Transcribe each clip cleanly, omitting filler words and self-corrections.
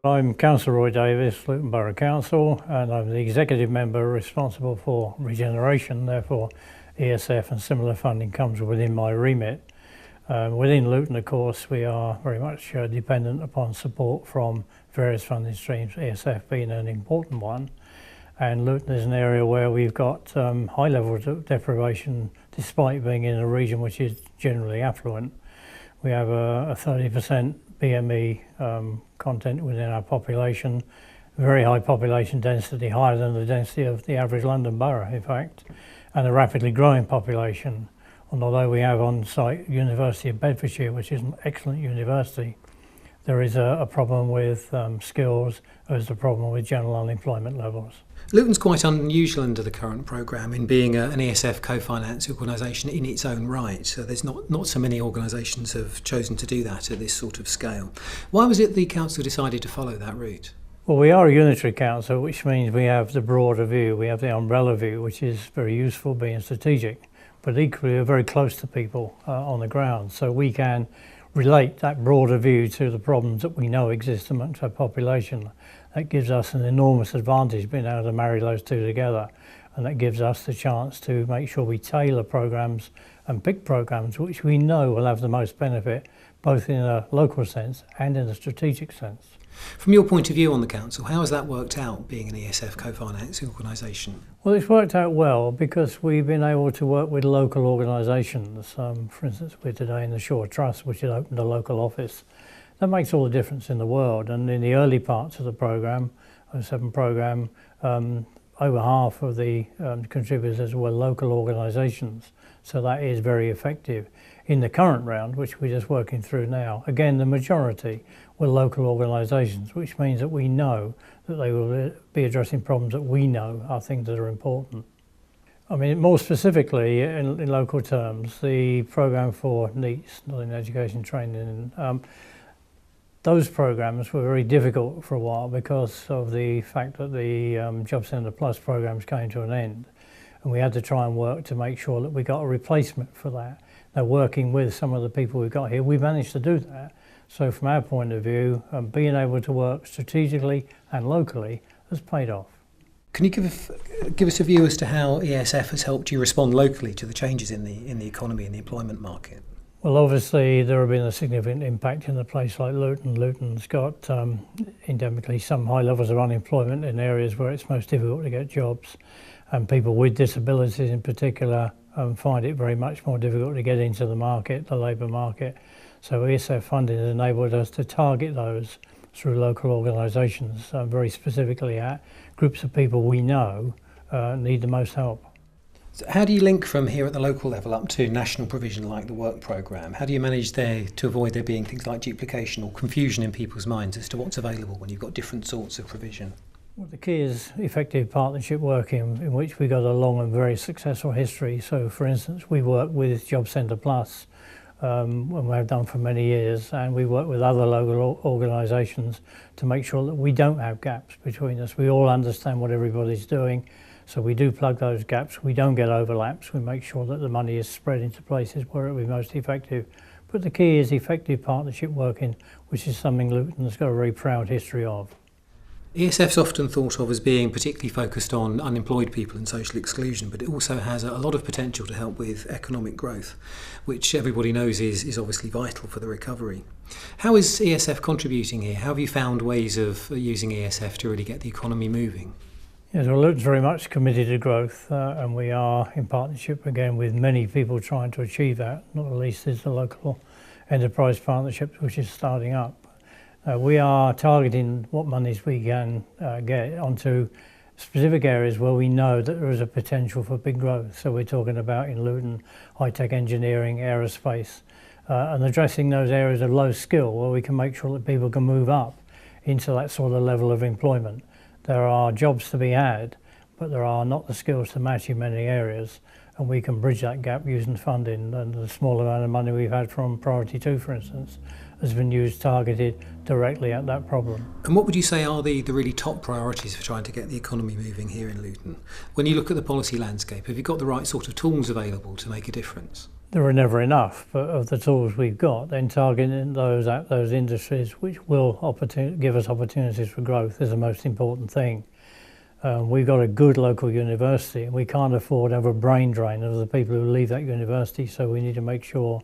I'm Councillor Roy Davis, Luton Borough Council, and I'm the executive member responsible for regeneration. Therefore, ESF and similar funding comes within my remit. Within Luton, of course, we are very much dependent upon support from various funding streams, ESF being an important one. And Luton is an area where we've got high levels of deprivation despite being in a region which is generally affluent. We have a 30% BME content within our population, very high population density, higher than the density of the average London borough, in fact, and a rapidly growing population. And although we have on-site University of Bedfordshire, which is an excellent university, there is a problem with skills, there's a problem with general unemployment levels. Luton's quite unusual under the current programme in being an ESF co-finance organisation in its own right. So there's not so many organisations have chosen to do that at this sort of scale. Why was it the council decided to follow that route? Well, we are a unitary council, which means we have the broader view, we have the umbrella view, which is very useful, being strategic, but equally we're very close to people on the ground, so we can relate that broader view to the problems that we know exist amongst our population. That gives us an enormous advantage being able to marry those two together, and that gives us the chance to make sure we tailor programmes and pick programmes which we know will have the most benefit, both in a local sense and in a strategic sense. From your point of view on the council, how has that worked out, being an ESF co-finance organisation? Well, it's worked out well because we've been able to work with local organisations. For instance, we're today in the Shore Trust, which has opened a local office. That makes all the difference in the world. And in the early parts of the programme, 07 programme, over half of the contributors were local organisations. So that is very effective. In the current round, which we're just working through now, again, the majority were local organisations, which means that we know that they will be addressing problems that we know are things that are important. I mean, more specifically, in local terms, the programme for NEETs, Northern Education Training, those programmes were very difficult for a while because of the fact that the Jobcentre Plus programmes came to an end, and we had to try and work to make sure that we got a replacement for that. Now, working with some of the people we've got here, we managed to do that. So from our point of view, being able to work strategically and locally has paid off. Can you give us a view as to how ESF has helped you respond locally to the changes in the economy and the employment market? Well, obviously there have been a significant impact in a place like Luton. Luton's got endemically some high levels of unemployment in areas where it's most difficult to get jobs, and people with disabilities in particular find it very much more difficult to get into the market, the labour market. So ESF funding has enabled us to target those through local organisations, very specifically at groups of people we know need the most help. So how do you link from here at the local level up to national provision like the work programme? How do you manage there to avoid there being things like duplication or confusion in people's minds as to what's available when you've got different sorts of provision? Well, the key is effective partnership work in which we've got a long and very successful history. So, for instance, we work with Jobcentre Plus, and we have done for many years, and we work with other local organisations to make sure that we don't have gaps between us. We all understand what everybody's doing, so we do plug those gaps. We don't get overlaps. We make sure that the money is spread into places where it will be most effective. But the key is effective partnership working, which is something Luton's got a very proud history of. ESF's often thought of as being particularly focused on unemployed people and social exclusion, but it also has a lot of potential to help with economic growth, which everybody knows is obviously vital for the recovery. How is ESF contributing here? How have you found ways of using ESF to really get the economy moving? Yes, well, Luton's very much committed to growth, and we are in partnership again with many people trying to achieve that. Not the least is the local enterprise partnership, which is starting up. We are targeting what monies we can get onto specific areas where we know that there is a potential for big growth. So we're talking about in Luton, high-tech engineering, aerospace, and addressing those areas of low skill where we can make sure that people can move up into that sort of level of employment. There are jobs to be had, but there are not the skills to match in many areas, and we can bridge that gap using funding. And the small amount of money we've had from Priority 2, for instance, has been used targeted directly at that problem. And what would you say are the really top priorities for trying to get the economy moving here in Luton? When you look at the policy landscape, have you got the right sort of tools available to make a difference? there are never enough, but of the tools we've got, then targeting those at those industries which will give us opportunities for growth is the most important thing. We've got a good local university, and we can't afford to have a brain drain of the people who leave that university, so we need to make sure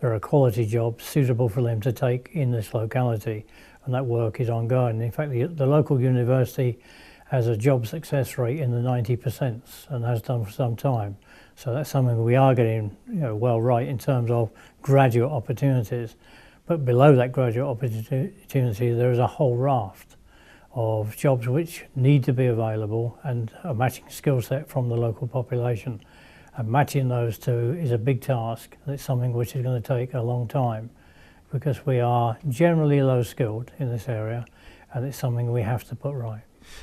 there are quality jobs suitable for them to take in this locality, and that work is ongoing. In fact, the local university has a job success rate in the 90% and has done for some time. So that's something we are getting well right in terms of graduate opportunities. But below that graduate opportunity, there is a whole raft of jobs which need to be available and a matching skill set from the local population. And matching those two is a big task. It's something which is going to take a long time because we are generally low skilled in this area, and it's something we have to put right.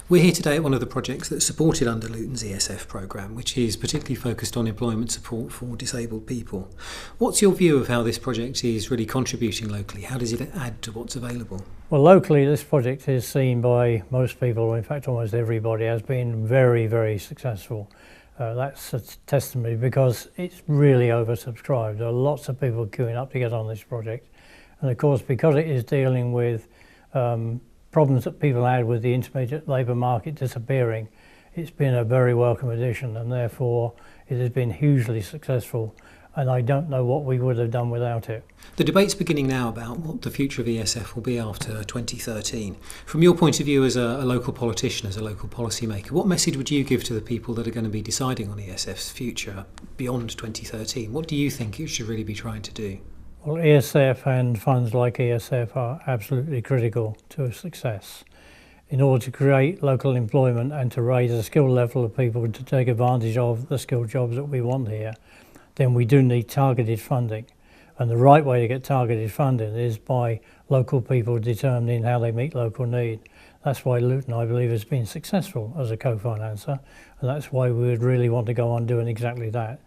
We're here today at one of the projects that's supported under Luton's ESF programme, which is particularly focused on employment support for disabled people. What's your view of how this project is really contributing locally? How does it add to what's available? Well, locally, this project is seen by most people, in fact almost everybody, as being very, very successful. That's a testimony because it's really oversubscribed. There are lots of people queuing up to get on this project. And of course, because it is dealing with problems that people had with the intermediate labour market disappearing, it's been a very welcome addition, and therefore it has been hugely successful, and I don't know what we would have done without it. The debate's beginning now about what the future of ESF will be after 2013. From your point of view as a local politician, as a local policymaker, what message would you give to the people that are going to be deciding on ESF's future beyond 2013? What do you think it should really be trying to do? Well, ESF and funds like ESF are absolutely critical to success. In order to create local employment and to raise the skill level of people to take advantage of the skilled jobs that we want here, then we do need targeted funding. And the right way to get targeted funding is by local people determining how they meet local need. That's why Luton, I believe, has been successful as a co-financer, and that's why we would really want to go on doing exactly that.